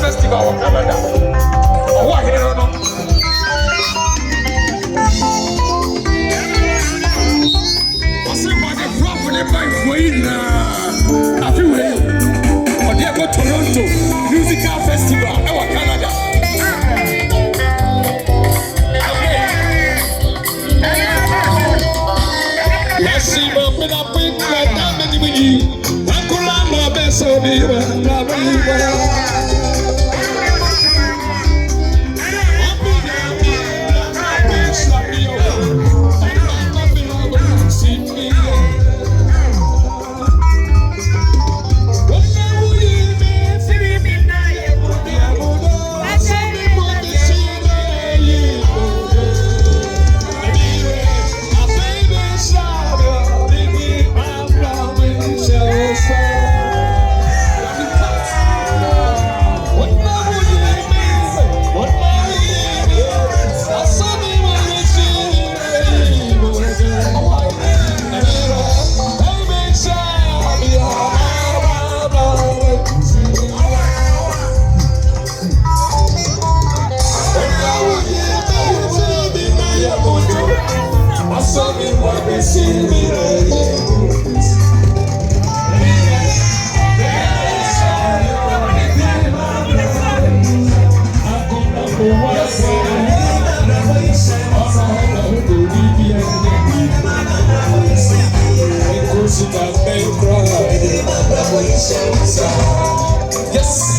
Festival of Canada. Oh, I don't know. I said, what the prophet in my way now? I feel well. Or they go Toronto Musical Festival of Canada. Let's see what we're up with. Uncle, I'm my best of you. Yes.